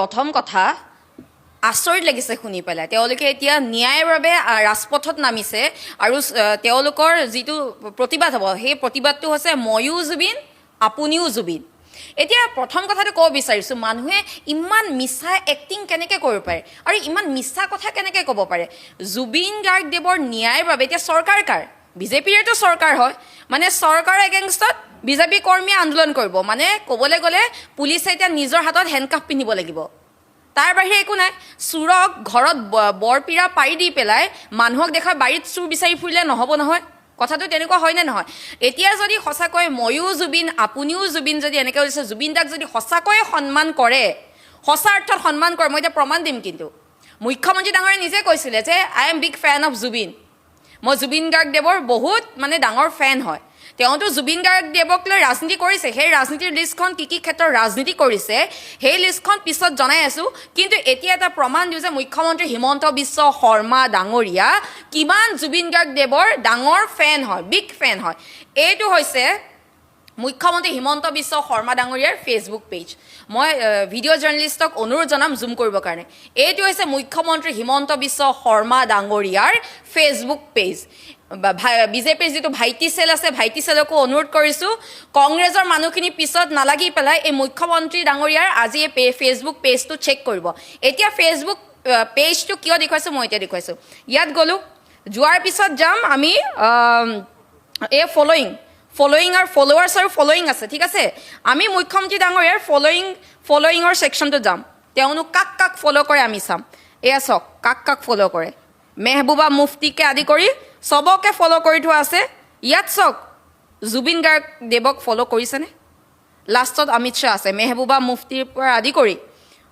প্ৰথম কথা আচৰিত লাগিছে শুনি পেলাই তেওঁলোকে এতিয়া ন্যায়ৰ বাবে ৰাজপথত নামিছে আৰু তেওঁলোকৰ যিটো প্ৰতিবাদ হ'ব সেই প্ৰতিবাদটো হৈছে ময়ো জুবিন আপুনিও জুবিন এতিয়া প্ৰথম কথাটো ক'ব বিচাৰিছোঁ মানুহে ইমান মিছা এক্টিং কেনেকৈ কৰিব পাৰে আৰু ইমান মিছা কথা কেনেকৈ ক'ব পাৰে জুবিন গাৰ্গদেৱৰ ন্যায়ৰ বাবে এতিয়া চৰকাৰ কাৰ বিজেপিৰেতো চৰকাৰ হয় মানে চৰকাৰৰ এগেইনষ্টত বিজেপি কৰ্মীয়ে আন্দোলন কৰিব মানে ক'বলৈ গ'লে পুলিচে এতিয়া নিজৰ হাতত হেণ্ডকাফ পিন্ধিব লাগিব তাৰ বাহিৰে একো নাই চুৰক ঘৰত বৰপিৰা পাৰি দি পেলাই মানুহক দেখা বাৰীত চুৰ বিচাৰি ফুৰিলে নহ'ব নহয় কথাটো তেনেকুৱা হয় নে নহয় এতিয়া যদি সঁচাকৈ ময়ো জুবিন আপুনিও জুবিন যদি এনেকৈ হৈছে জুবিন দাক যদি সঁচাকৈয়ে সন্মান কৰে সঁচা অৰ্থত সন্মান কৰে মই এতিয়া প্ৰমাণ দিম কিন্তু মুখ্যমন্ত্ৰী ডাঙৰে নিজে কৈছিলে যে I am big fan of Zubeen মই জুবিন গাৰ্গদেৱৰ বহুত মানে ডাঙৰ ফেন হয় তেওঁতো জুবিন গাৰ্গদেৱক লৈ ৰাজনীতি কৰিছে সেই ৰাজনীতিৰ লিষ্টখন কি ক্ষেত্ৰত ৰাজনীতি কৰিছে সেই লিষ্টখন পিছত জনাই আছোঁ কিন্তু এতিয়া এটা প্ৰমাণ দিওঁ যে মুখ্যমন্ত্ৰী হিমন্ত বিশ্ব শৰ্মা ডাঙৰীয়া কিমান জুবিন গাৰ্গদেৱৰ ডাঙৰ ফেন হয় বিগ ফেন হয় এইটো হৈছে মুখ্যমন্ত্ৰী হিমন্ত বিশ্ব শৰ্মা ডাঙৰীয়াৰ ফেচবুক পেজ মই ভিডিঅ' জাৰ্নেলিষ্টক অনুৰোধ জনাম জুম কৰিবৰ কাৰণে এইটো হৈছে মুখ্যমন্ত্ৰী হিমন্ত বিশ্ব শৰ্মা ডাঙৰীয়াৰ ফেচবুক পেজ বিজেপিৰ যিটো ভাইটি চেল আছে ভাইটি চেলকো অনুৰোধ কৰিছোঁ কংগ্ৰেছৰ মানুহখিনি পিছত নালাগি পেলাই এই মুখ্যমন্ত্ৰী ডাঙৰীয়াৰ আজি এই ফেচবুক পেজটো চেক কৰিব এতিয়া ফেচবুক পেজটো কিয় দেখুৱাইছোঁ মই এতিয়া দেখুৱাইছোঁ ইয়াত গ'লোঁ যোৱাৰ পিছত যাম আমি এই ফলোয়িং আৰু ফলোৱাৰ্ছ আৰু ফলোয়িং আছে ঠিক আছে আমি মুখ্যমন্ত্ৰী ডাঙৰীয়াৰ ফলোয়িঙৰ ছেকশ্যনটো যাম তেওঁনো কাক ফ'ল' কৰে আমি চাম এয়া চাওক কাক ফ'ল' কৰে মেহবুবা মুফতিকে আদি কৰি চবকে ফ'ল' কৰি থোৱা আছে ইয়াত চাওক জুবিন গাৰ্গদেৱক ফ'ল' কৰিছেনে লাষ্টত অমিত শ্বাহ আছে মেহবুবা মুফতিৰ পৰা আদি কৰি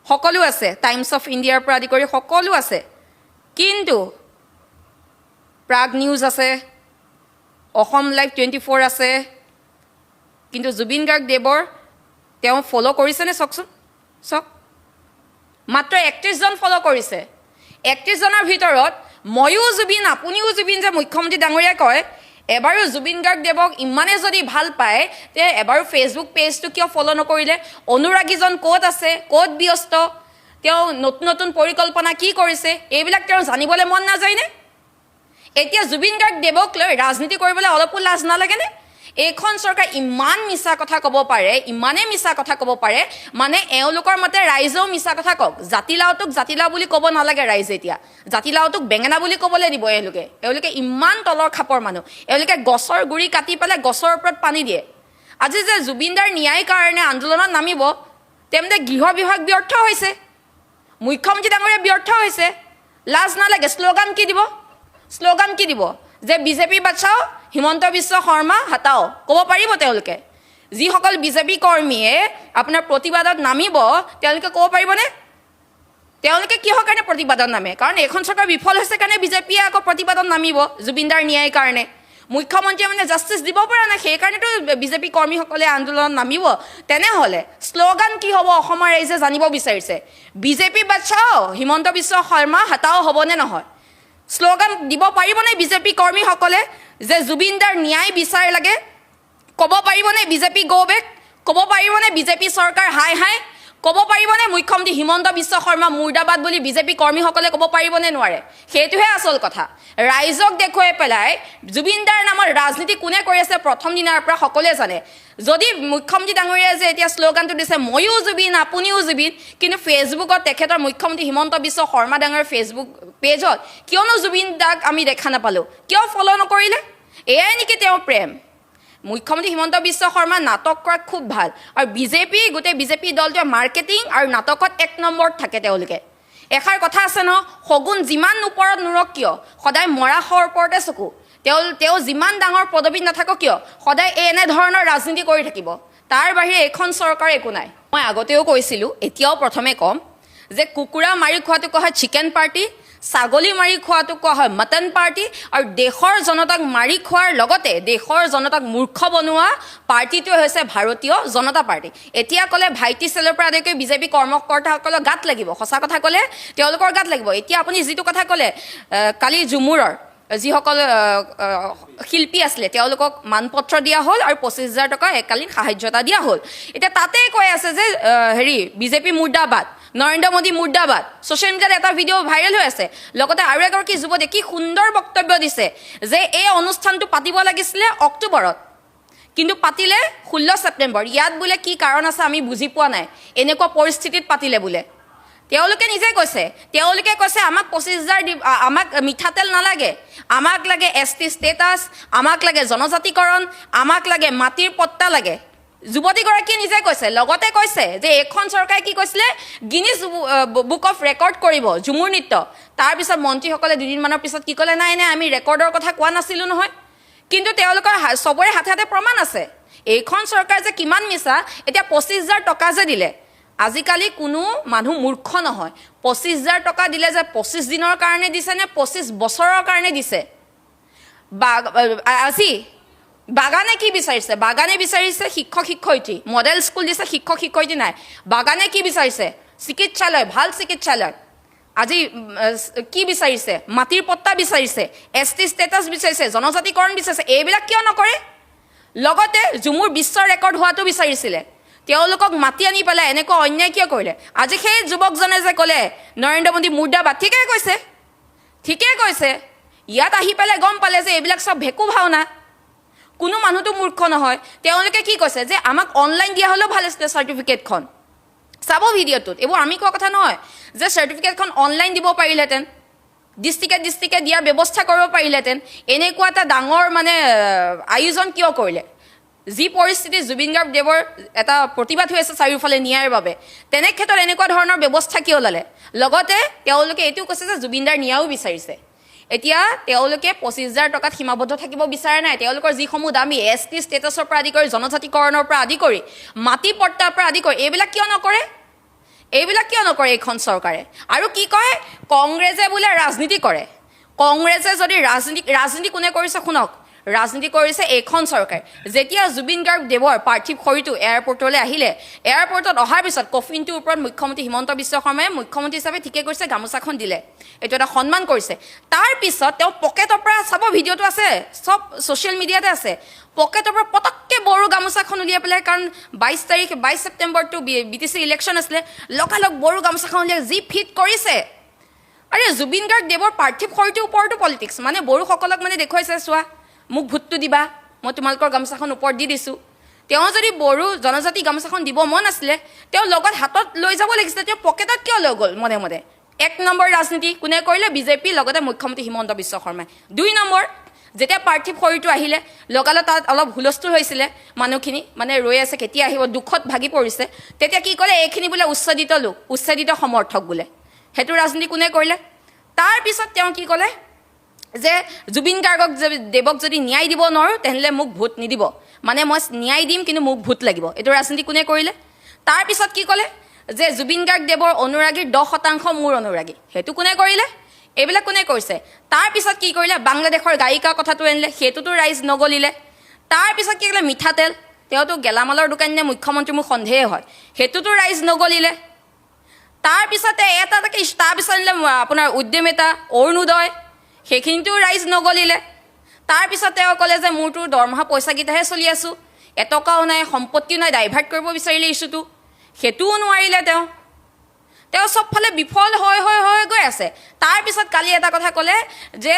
সকলো আছে টাইমছ অফ ইণ্ডিয়াৰ পৰা আদি কৰি সকলো আছে কিন্তু প্ৰাগ নিউজ আছে অসম লাইভ 24 আছে কিন্তু জুবিন গাৰ্গদেৱৰ তেওঁ ফ'ল' কৰিছেনে চাওকচোন চাওক মাত্ৰ 31জন ফ'ল' কৰিছে 31জনৰ ভিতৰত ময়ো জুবিন আপুনিও জুবিন যে মুখ্যমন্ত্ৰী ডাঙৰীয়াই কয় এবাৰো জুবিন গাৰ্গদেৱক ইমানে যদি ভাল পায় তে এবাৰো ফেচবুক পেজটো কিয় ফ'ল' নকৰিলে অনুৰাগীজন ক'ত আছে ক'ত ব্যস্ত তেওঁ নতুন পৰিকল্পনা কি কৰিছে এইবিলাক তেওঁ জানিবলৈ মন নাযায়নে এতিয়া জুবিন গাৰ্গদেৱক লৈ ৰাজনীতি কৰিবলৈ অলপো লাজ নালাগেনে এইখন চৰকাৰ ইমান মিছা কথা ক'ব পাৰে ইমানেই মিছা কথা ক'ব পাৰে মানে এওঁলোকৰ মতে ৰাইজেও মিছা কথা কওক জাতিলাওটোক জাতিলাও বুলি ক'ব নালাগে ৰাইজে এতিয়া জাতিলাওটোক বেঙেনা বুলি ক'বলৈ দিব এওঁলোকে ইমান তলৰ খাপৰ মানুহ এওঁলোকে গছৰ গুৰি কাটি পেলাই গছৰ ওপৰত পানী দিয়ে আজি যে জুবিনদাৰ ন্যায়ৰ কাৰণে আন্দোলনত নামিব তেন্তে গৃহ বিভাগ ব্যৰ্থ হৈছে মুখ্যমন্ত্ৰী ডাঙৰীয়া ব্যৰ্থ হৈছে লাজ নালাগে শ্লোগান কি দিব যে বিজেপি বাচাও হিমন্ত বিশ্ব শৰ্মা হটাও ক'ব পাৰিব তেওঁলোকে যিসকল বিজেপি কৰ্মীয়ে আপোনাৰ প্ৰতিবাদত নামিব তেওঁলোকে ক'ব পাৰিবনে তেওঁলোকে কিহৰ কাৰণে প্ৰতিবাদত নামে কাৰণ এখন চৰকাৰ বিফল হৈছে কাৰণে বিজেপিয়ে আকৌ প্ৰতিবাদত নামিব জুবিনদাৰ ন্যায়ৰ কাৰণে মুখ্যমন্ত্ৰীয়ে মানে জাষ্টিছ দিব পৰা নাই সেইকাৰণেতো বিজেপি কৰ্মীসকলে আন্দোলনত নামিব তেনেহ'লে শ্লোগান কি হ'ব অসমৰ ৰাইজে জানিব বিচাৰিছে বিজেপি বাচাও হিমন্ত বিশ্ব শৰ্মা হটাও হ'বনে নহয় শ্লোগান দিব পাৰিবনে বিজেপি কৰ্মীসকলে যে জুবিনদাৰ ন্যায় বিচাৰ লাগে ক'ব পাৰিবনে বিজেপি গো বেক ক'ব পাৰিবনে বিজেপি চৰকাৰ হাই ক'ব পাৰিবনে মুখ্যমন্ত্ৰী হিমন্ত বিশ্ব শৰ্মা মুৰ্দাবাদ বুলি বিজেপি কৰ্মীসকলে ক'ব পাৰিবনে নোৱাৰে সেইটোহে আচল কথা ৰাইজক দেখুৱাই পেলাই জুবিনদাৰ নামত ৰাজনীতি কোনে কৰি আছে প্ৰথম দিনাৰ পৰা সকলোৱে জানে যদি মুখ্যমন্ত্ৰী ডাঙৰীয়াই যে এতিয়া শ্লোগানটো দিছে ময়ো জুবিন আপুনিও জুবিন কিন্তু ফেচবুকত তেখেতৰ মুখ্যমন্ত্ৰী হিমন্ত বিশ্ব শৰ্মা ডাঙৰীয়াৰ ফেচবুক পেজত কিয়নো জুবিন দাক আমি দেখা নাপালোঁ কিয় ফ'ল' নকৰিলে এয়াই নেকি তেওঁৰ প্ৰেম মুখ্যমন্ত্ৰী হিমন্ত বিশ্ব শৰ্মা নাটক কৰাত খুব ভাল আৰু গোটেই বিজেপি দলটোৱে মাৰ্কেটিং আৰু নাটকত 1 নম্বৰত থাকে তেওঁলোকে এষাৰ কথা আছে ন শগুন যিমান ওপৰত নুৰক কিয় সদায় মৰা শৰ ওপৰতে চকু তেওঁ যিমান ডাঙৰ পদবীত নাথাকক কিয় সদায় এনেধৰণৰ ৰাজনীতি কৰি থাকিব তাৰ বাহিৰে এইখন চৰকাৰ একো নাই মই আগতেও কৈছিলোঁ এতিয়াও প্ৰথমে ক'ম যে কুকুৰা মাৰি খোৱাটো কোৱা হয় চিকেন পাৰ্টি ছাগলী মাৰি খোৱাটো কোৱা হয় মটন পাৰ্টি আৰু দেশৰ জনতাক মাৰি খোৱাৰ লগতে দেশৰ জনতাক মূৰ্খ বনোৱা পাৰ্টিটোৱে হৈছে ভাৰতীয় জনতা পাৰ্টি এতিয়া ক'লে ভাইটি চেলৰ পৰা আদি কৰি বিজেপি কৰ্মকৰ্তাসকলৰ গাত লাগিব সঁচা কথা ক'লে তেওঁলোকৰ গাত লাগিব এতিয়া আপুনি যিটো কথা ক'লে কালি ঝুমুৰৰ যিসকল শিল্পী আছিলে তেওঁলোকক মানপত্ৰ দিয়া হ'ল আৰু 25,000 টকা এককালীন সাহায্যতা দিয়া হ'ল এতিয়া তাতে কৈ আছে যে হেৰি বিজেপি মুৰ্দাবাদ নৰেন্দ্ৰ মোদী মুৰ্দাবাদ ছ'চিয়েল মিডিয়াত এটা ভিডিঅ' ভাইৰেল হৈ আছে লগতে আৰু এগৰাকী যুৱতীয়ে কি সুন্দৰ বক্তব্য দিছে যে এই অনুষ্ঠানটো পাতিব লাগিছিলে অক্টোবৰত কিন্তু পাতিলে 16 ছেপ্টেম্বৰ ইয়াত বোলে কি কাৰণ আছে আমি বুজি পোৱা নাই এনেকুৱা পৰিস্থিতিত পাতিলে বোলে তেওঁলোকে নিজে কৈছে আমাক 25,000 আমাক মিঠাতেল নালাগে আমাক লাগে এছটি ষ্টেটাছ আমাক লাগে জনজাতিকৰণ আমাক লাগে মাটিৰ পট্টা লাগে যুৱতীগৰাকীয়ে নিজে কৈছে লগতে কৈছে যে এখন চৰকাৰে কি কৈছিলে গিনিজ বুক অফ ৰেকৰ্ড কৰিব ঝুমুৰ নৃত্য তাৰপিছত মন্ত্ৰীসকলে দুদিনমানৰ পিছত কি ক'লে নাই আমি ৰেকৰ্ডৰ কথা কোৱা নাছিলোঁ নহয় কিন্তু তেওঁলোকৰ সবৰে হাতে হাতে প্ৰমাণ আছে এইখন চৰকাৰ যে কিমান মিছা এতিয়া 25,000 টকা যে দিলে আজিকালি কোনো মানুহ মূৰ্খ নহয় 25,000 টকা দিলে যে 25 দিনৰ কাৰণে দিছে নে 25 বছৰৰ কাৰণে দিছে আজি বাগানে কি বিচাৰিছে বাগানে বিচাৰিছে শিক্ষক শিক্ষয়িত্ৰী মডেল স্কুল দিছে শিক্ষক শিক্ষয়িত্ৰী নাই বাগানে কি বিচাৰিছে চিকিৎসালয় ভাল চিকিৎসালয় আজি কি বিচাৰিছে মাটিৰ পট্টা বিচাৰিছে এছটি ষ্টেটাছ বিচাৰিছে জনজাতিকৰণ বিচাৰিছে এইবিলাক কিয় নকৰে লগতে ঝুমুৰ বিশ্ব ৰেকৰ্ড হোৱাটো বিচাৰিছিলে তেওঁলোকক মাতি আনি পেলাই এনেকুৱা অন্যায় কিয় কৰিলে আজি সেই যুৱকজনে যে ক'লে নৰেন্দ্ৰ মোদী মুৰ্দাবাদ ঠিকে কৈছে ইয়াত আহি পেলাই গম পালে যে এইবিলাক সব ভেকু ভাওনা কোনো মানুহটো মূৰ্খ নহয় তেওঁলোকে কি কৈছে যে আমাক অনলাইন দিয়া হ'লেও ভাল আছিলে চাৰ্টিফিকেটখন চাব ভিডিঅ'টোত এইবোৰ আমি কোৱা কথা নহয় যে চাৰ্টিফিকেটখন অনলাইন দিব পাৰিলেহেঁতেন ডিষ্ট্ৰিক্টে দিয়াৰ ব্যৱস্থা কৰিব পাৰিলেহেঁতেন এনেকুৱা এটা ডাঙৰ মানে আয়োজন কিয় কৰিলে যি পৰিস্থিতি জুবিন গাৰ্গ দেৱৰ এটা প্ৰতিবাদ হৈ আছে চাৰিওফালে ন্যায়ৰ বাবে তেনে ক্ষেত্ৰত এনেকুৱা ধৰণৰ ব্যৱস্থা কিয় ল'লে লগতে তেওঁলোকে এইটোও কৈছে যে জুবিনদাৰ ন্যায়ো বিচাৰিছে এতিয়া তেওঁলোকে 25,000 টকাত সীমাবদ্ধ থাকিব বিচাৰা নাই তেওঁলোকৰ যিসমূহ দামী এছটি ষ্টেটাছৰ পৰা আদি কৰি জনজাতিকৰণৰ পৰা আদি কৰি মাটি পট্টাৰ পৰা আদি কৰি এইবিলাক কিয় নকৰে এইখন চৰকাৰে আৰু কি কয় কংগ্ৰেছে বোলে ৰাজনীতি কৰে কংগ্ৰেছে যদি ৰাজনীতি কোনে কৰিছে শুনক ৰাজনীতি কৰিছে এইখন চৰকাৰে যেতিয়া জুবিন গাৰ্গ দেৱৰ পাৰ্থিৱ শৰীৰটো এয়াৰপৰ্টলৈ আহিলে এয়াৰপৰ্টত অহাৰ পিছত কফিনটোৰ ওপৰত মুখ্যমন্ত্ৰী হিমন্ত বিশ্ব শৰ্মাই মুখ্যমন্ত্ৰী হিচাপে ঠিকে কৰিছে গামোচাখন দিলে এইটো এটা সন্মান কৰিছে তাৰপিছত তেওঁ পকেটৰ পৰা চাব ভিডিঅ'টো আছে সব ছ'চিয়েল মিডিয়াতে আছে পকেটৰ পৰা পটককৈ বড়ো গামোচাখন উলিয়াই পেলাই কাৰণ 22 ছেপ্টেম্বৰটো BTC ইলেকশ্যন আছিলে লগালগ বড়ো গামোচাখন উলিয়াই যি ফিট কৰিছে আৰে জুবিন গাৰ্গ দেৱৰ পাৰ্থিৱ শৰীৰটোৰ ওপৰতো পলিটিক্স মানে বড়োসকলক মানে দেখুৱাইছে চোৱা মোক ভোটটো দিবা মই তোমালোকৰ গামোচাখন ওপৰত দি দিছোঁ তেওঁ যদি বড়ো জনজাতি গামোচাখন দিব মন আছিলে তেওঁ লগত হাতত লৈ যাব লাগিছিলে তেওঁ পকেটত কিয় লৈ গ'ল মনে 1 নম্বৰ ৰাজনীতি কোনে কৰিলে বিজেপি লগতে মুখ্যমন্ত্ৰী হিমন্ত বিশ্ব শৰ্মাই 2 নম্বৰ যেতিয়া পাৰ্থিৱ শৰীৰটো আহিলে লগালগ তাত অলপ হুলস্থুল হৈছিলে মানুহখিনি মানে ৰৈ আছে কেতিয়া আহিব দুখত ভাগি পৰিছে তেতিয়া কি ক'লে এইখিনি বোলে উচ্ছেদিত সমৰ্থক বোলে সেইটো ৰাজনীতি কোনে কৰিলে তাৰপিছত তেওঁ কি ক'লে যে জুবিন গাৰ্গক দেৱক যদি ন্যায় দিব নোৱাৰোঁ তেনেহ'লে মোক ভোট নিদিব মানে মই ন্যায় দিম কিন্তু মোক ভোট লাগিব এইটো ৰাজনীতি কোনে কৰিলে তাৰপিছত কি ক'লে যে জুবিন গাৰ্গ দেৱৰ অনুৰাগীৰ 10% মোৰ অনুৰাগী সেইটো কোনে কৰিলে এইবিলাক কোনে কৰিছে তাৰপিছত কি কৰিলে বাংলাদেশৰ গায়িকাৰ কথাটো আনিলে সেইটোতো ৰাইজ নগলিলে তাৰপিছত কি কৰিলে মিঠাতেল তেওঁতো গেলামালৰ দোকানী নে মুখ্যমন্ত্ৰী মোৰ সন্দেহ হয় সেইটোতো ৰাইজ নগলিলে তাৰপিছতে তাৰপিছত আনিলে আপোনাৰ উদ্যমিতা অৰুণোদয় সেইখিনিতো ৰাইজ নগলিলে তাৰপিছত তেওঁ ক'লে যে মোৰতো দৰমহা পইচাকেইটাহে চলি আছোঁ এটকাও নাই সম্পত্তিও নাই ডাইভাৰ্ট কৰিব বিচাৰিলে ইছ্যুটো সেইটোও নোৱাৰিলে তেওঁ চবফালে বিফল হৈ গৈ আছে তাৰপিছত কালি এটা কথা ক'লে যে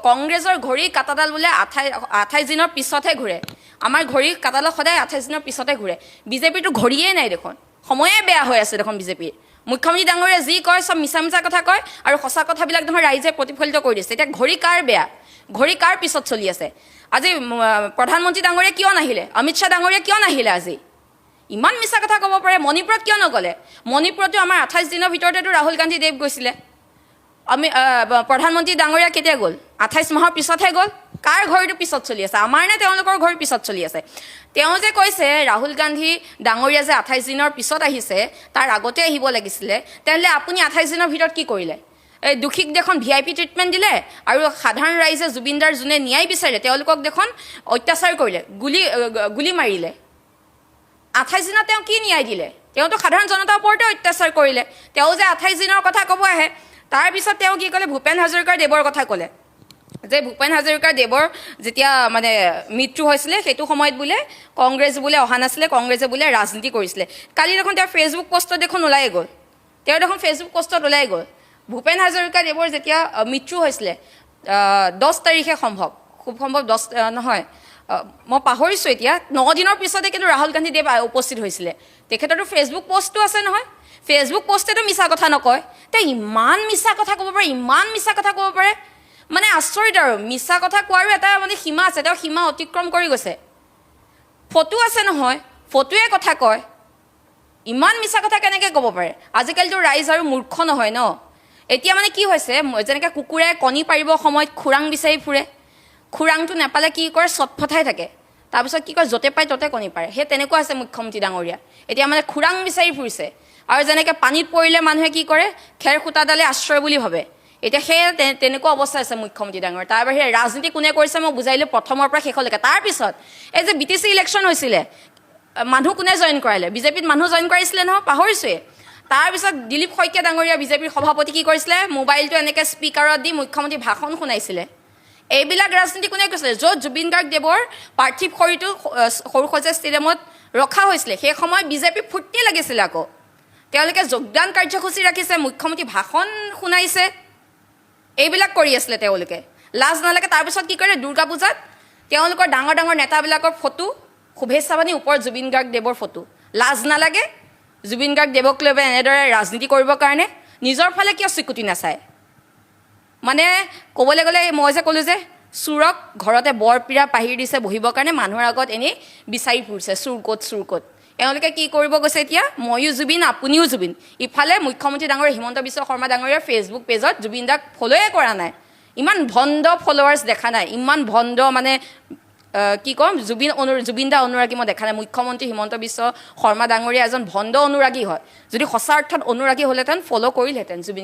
কংগ্ৰেছৰ ঘড়ী কাটাডাল বোলে 28 দিনৰ পিছতহে ঘূৰে আমাৰ ঘড়ী কাটাডাল সদায় 28 দিনৰ পিছতে ঘূৰে বিজেপিটো ঘড়ীয়ে নাই দেখোন সময়ে বেয়া হৈ আছে দেখোন বিজেপিৰ মুখ্যমন্ত্ৰী ডাঙৰীয়া যি কয় সব মিছা কথা কয় আৰু সঁচা কথাবিলাক দেখোন ৰাইজে প্ৰতিফলিত কৰি দিছে এতিয়া ঘড়ী কাৰ বেয়া ঘড়ী কাৰ পিছত চলি আছে আজি প্ৰধানমন্ত্ৰী ডাঙৰীয়া কিয় নাহিলে অমিত শ্বাহ ডাঙৰীয়া কিয় নাহিলে আজি ইমান মিছা কথা ক'ব পাৰে মণিপুৰত কিয় নগ'লে মণিপুৰতো আমাৰ 28 দিনৰ ভিতৰতেতো ৰাহুল গান্ধী দেৱ গৈছিলে প্ৰধানমন্ত্ৰী ডাঙৰীয়া কেতিয়া গ'ল 28 মাহৰ পিছতহে গ'ল কাৰ ঘড়ীটো পিছত চলি আছে আমাৰ নে তেওঁলোকৰ ঘড়ী পিছত চলি আছে তেওঁ যে কৈছে ৰাহুল গান্ধী ডাঙৰীয়া যে 28 দিনৰ পিছত আহিছে তাৰ আগতে আহিব লাগিছিলে তেনেহ'লে আপুনি 28 দিনৰ ভিতৰত কি কৰিলে এই দুখীক দেখোন VIP ট্ৰিটমেণ্ট দিলে আৰু সাধাৰণ ৰাইজে জুবিনদাৰ যোনে ন্যায় বিচাৰিলে তেওঁলোকক দেখোন অত্যাচাৰ কৰিলে গুলি মাৰিলে 28 দিনত তেওঁ কি ন্যায় দিলে তেওঁতো সাধাৰণ জনতাৰ ওপৰতে অত্যাচাৰ কৰিলে তেওঁ যে 28 দিনৰ কথা ক'ব আহে তাৰপিছত তেওঁ কি ক'লে ভূপেন হাজৰিকাৰ দেৱৰ কথা ক'লে যে ভূপেন হাজৰিকাৰ দেৱৰ যেতিয়া মানে মৃত্যু হৈছিলে সেইটো সময়ত বোলে কংগ্ৰেছ বোলে অহা নাছিলে কংগ্ৰেছে বোলে ৰাজনীতি কৰিছিলে কালি দেখোন তেওঁৰ ফেচবুক পোষ্টত দেখোন ওলাই গ'ল তেওঁ দেখোন ফেচবুক পোষ্টত ওলাই গ'ল ভূপেন হাজৰিকাদেৱৰ যেতিয়া মৃত্যু হৈছিলে 10 তাৰিখে সম্ভৱ খুব সম্ভৱ 10 নহয় মই পাহৰিছোঁ এতিয়া 9 দিনৰ পিছতে কিন্তু ৰাহুল গান্ধী দেৱ উপস্থিত হৈছিলে তেখেতৰতো ফেচবুক পোষ্টটো আছে নহয় ফেচবুক পোষ্টেতো মিছা কথা নকয় তেওঁ ইমান মিছা কথা ক'ব পাৰে ইমান মিছা কথা ক'ব পাৰে মানে আচৰিত আৰু মিছা কথা কোৱাৰো এটা মানে সীমা আছে তেওঁ সীমা অতিক্ৰম কৰি গৈছে ফটো আছে নহয় ফটোৱে কথা কয় ইমান মিছা কথা কেনেকৈ ক'ব পাৰে আজিকালিতো ৰাইজ আৰু মূৰ্খ নহয় ন এতিয়া মানে কি হৈছে যেনেকৈ কুকুৰে কণী পাৰিব সময়ত খুৰাং বিচাৰি ফুৰে খুৰাংটো নাপালে কি কৰে চটফটাই থাকে তাৰপিছত কি কয় য'তে পায় ত'তে কণী পাৰে সেই তেনেকুৱা আছে মুখ্যমন্ত্ৰী ডাঙৰীয়া এতিয়া মানে খুৰাং বিচাৰি ফুৰিছে আৰু যেনেকৈ পানীত পৰিলে মানুহে কি কৰে খেৰ খুঁটাডালে আশ্ৰয় বুলি ভাবে এতিয়া সেই তেনেকুৱা অৱস্থা আছে মুখ্যমন্ত্ৰী ডাঙৰ তাৰ বাহিৰে ৰাজনীতি কোনে কৰিছে মই বুজাইলোঁ প্ৰথমৰ পৰা শেষলৈকে তাৰপিছত এই যে BTC ইলেকশ্যন হৈছিলে মানুহ কোনে জইন কৰাইলে বিজেপিত মানুহ জইন কৰাইছিলে নহয় পাহৰিছোৱে তাৰপিছত দিলীপ শইকীয়া ডাঙৰীয়া বিজেপিৰ সভাপতি কি কৰিছিলে মোবাইলটো এনেকৈ স্পীকাৰত দি মুখ্যমন্ত্ৰী ভাষণ শুনাইছিলে এইবিলাক ৰাজনীতি কোনে কৰিছিলে য'ত জুবিন গাৰ্গ দেৱৰ পাৰ্থিৱ শৰীৰটো সৰুসজাই ষ্টেডিয়ামত ৰখা হৈছিলে সেই সময়ত বিজেপি ফূৰ্তি লাগিছিলে আকৌ তেওঁলোকে যোগদান কাৰ্যসূচী ৰাখিছে মুখ্যমন্ত্ৰী ভাষণ শুনাইছে এইবিলাক কৰি আছিলে তেওঁলোকে লাজ নালাগে তাৰপিছত কি কৰে দুৰ্গা পূজাত তেওঁলোকৰ ডাঙৰ ডাঙৰ নেতাবিলাকৰ ফটো শুভেচ্ছা বাণী ওপৰত জুবিন গাৰ্গ দেৱৰ ফটো লাজ নালাগে জুবিন গাৰ্গ দেৱক লৈ এনেদৰে ৰাজনীতি কৰিবৰ কাৰণে নিজৰ ফালে কিয় স্বীকৃতি নাচায় মানে ক'বলৈ গ'লে মই যে ক'লোঁ যে চোৰক ঘৰতে বৰপীৰা পাহিৰ দিছে বহিবৰ কাৰণে মানুহৰ আগত এনেই বিচাৰি ফুৰিছে চোৰ ক'ত এওঁলোকে কি কৰিব গৈছে এতিয়া ময়ো জুবিন আপুনিও জুবিন ইফালে মুখ্যমন্ত্ৰী ডাঙৰ হিমন্ত বিশ্ব শৰ্মা ডাঙৰীয়াৰ ফেচবুক পেজত জুবিন দাক ফ'ল'য়ে কৰা নাই ইমান ভণ্ড ফলোৱাৰ্ছ দেখা নাই ইমান ভণ্ড মানে কি ক'ম জুবিন দা অনুৰাগী মই দেখা নাই মুখ্যমন্ত্ৰী হিমন্ত বিশ্ব শৰ্মা ডাঙৰীয়া এজন ভণ্ড অনুৰাগী হয় যদি সঁচা অৰ্থত অনুৰাগী হ'লেহেঁতেন ফ'ল' কৰিলেহেঁতেন জুবিন